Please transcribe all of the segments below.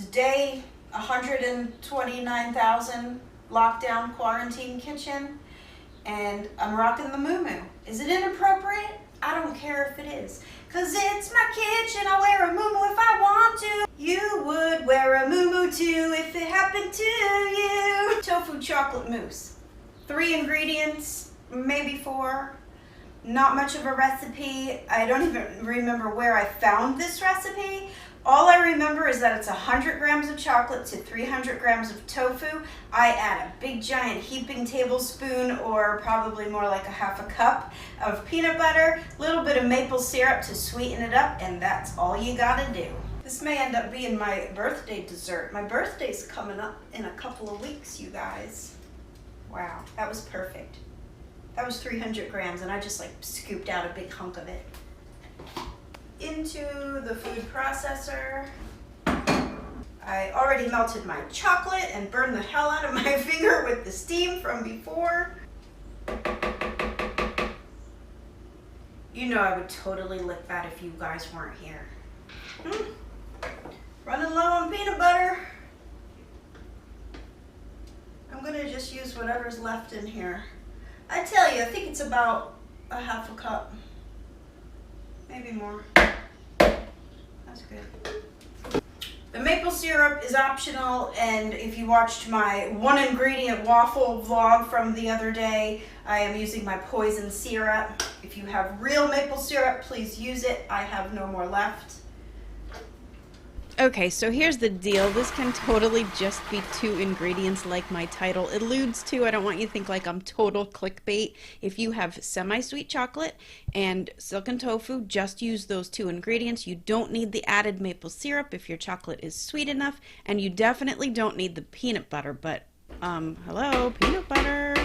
day 129,000 lockdown quarantine kitchen, and I'm rocking the muumuu. Is it inappropriate? I don't care if it is, cause it's my kitchen. I wear a muumuu if I want to. You would wear a muumuu too if it happened to you. Tofu chocolate mousse. 3 ingredients, maybe 4. Not much of a recipe. I don't even remember where I found this recipe. All I remember is that it's 100 grams of chocolate to 300 grams of tofu. I add a big giant heaping tablespoon, or probably more like a half a cup of peanut butter, a little bit of maple syrup to sweeten it up, and that's all you gotta do. This may end up being my birthday dessert. My birthday's coming up in a couple of weeks, you guys. Wow, that was perfect. That was 300 grams, and I just like scooped out a big hunk of it. Into the food processor. I already melted my chocolate and burned the hell out of my finger with the steam from before. You know I would totally lick that if you guys weren't here. Running low on peanut butter. I'm gonna just use whatever's left in here. I tell you, I think it's about a half a cup. Maybe more. That's good. The maple syrup is optional, and if you watched my 1 ingredient waffle vlog from the other day, I am using my poison syrup. If you have real maple syrup, please use it. I have no more left. Okay, so here's the deal. This can totally just be 2 ingredients like my title alludes to. I don't want you to think like I'm total clickbait. If you have semi-sweet chocolate and silken tofu, just use those 2 ingredients. You don't need the added maple syrup if your chocolate is sweet enough, and you definitely don't need the peanut butter, but hello, peanut butter.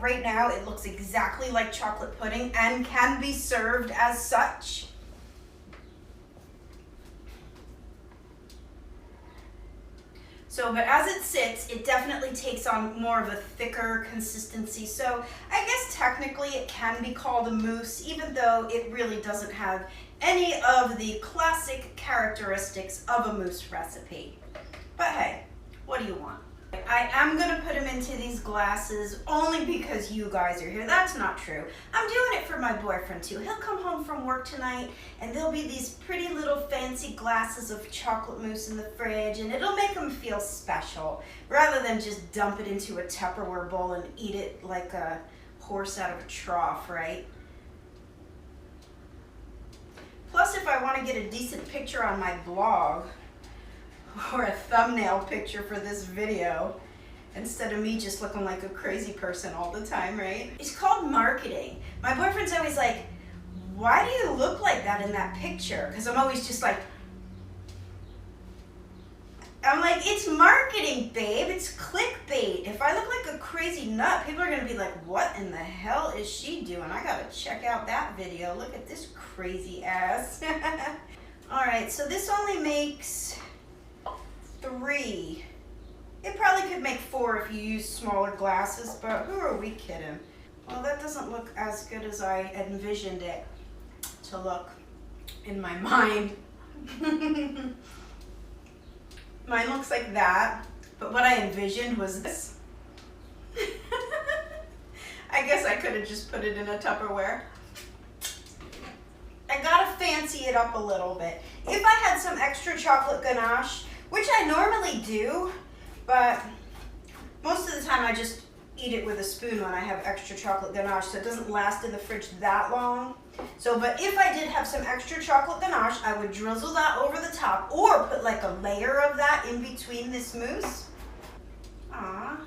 Right now it looks exactly like chocolate pudding and can be served as such. So, but as it sits, it definitely takes on more of a thicker consistency. So I guess technically it can be called a mousse, even though it really doesn't have any of the classic characteristics of a mousse recipe. But hey, what do you want? I am going to put them into these glasses only because you guys are here. That's not true. I'm doing it for my boyfriend too. He'll come home from work tonight and there'll be these pretty little fancy glasses of chocolate mousse in the fridge, and it'll make him feel special rather than just dump it into a Tupperware bowl and eat it like a horse out of a trough, right? Plus, if I want to get a decent picture on my blog, or a thumbnail picture for this video, instead of me just looking like a crazy person all the time, right? It's called marketing. My boyfriend's always like, why do you look like that in that picture? Because I'm always just like, it's marketing, babe. It's clickbait. If I look like a crazy nut, people are going to be like, what in the hell is she doing? I got to check out that video. Look at this crazy ass. All right, so this only makes 3. It probably could make 4 if you use smaller glasses, but who are we kidding? Well, that doesn't look as good as I envisioned it to look in my mind. Mine looks like that, but what I envisioned was this. I guess I could have just put it in a Tupperware. I gotta fancy it up a little bit. If I had some extra chocolate ganache, which I normally do, but most of the time I just eat it with a spoon when I have extra chocolate ganache, so it doesn't last in the fridge that long. So, but if I did have some extra chocolate ganache, I would drizzle that over the top, or put like a layer of that in between this mousse. Ah,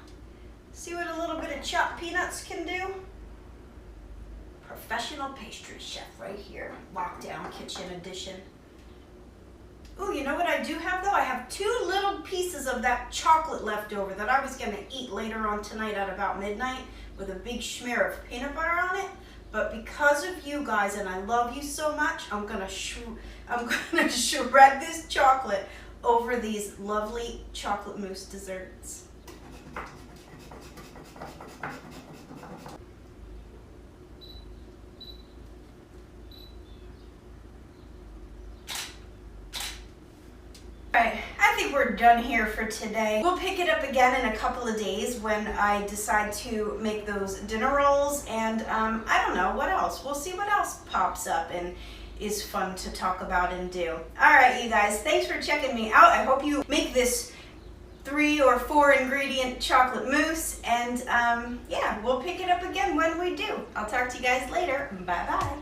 see what a little bit of chopped peanuts can do? Professional pastry chef right here, lockdown kitchen edition. Ooh, you know what I do have though? I have 2 little pieces of that chocolate left over that I was gonna eat later on tonight at about midnight with a big smear of peanut butter on it. But because of you guys, and I love you so much, I'm gonna shred this chocolate over these lovely chocolate mousse desserts. Alright, I think we're done here for today. We'll pick it up again in a couple of days when I decide to make those dinner rolls, and I don't know what else. We'll see what else pops up and is fun to talk about and do. Alright, you guys, thanks for checking me out. I hope you make this 3 or 4 ingredient chocolate mousse, and yeah, we'll pick it up again when we do. I'll talk to you guys later. Bye bye.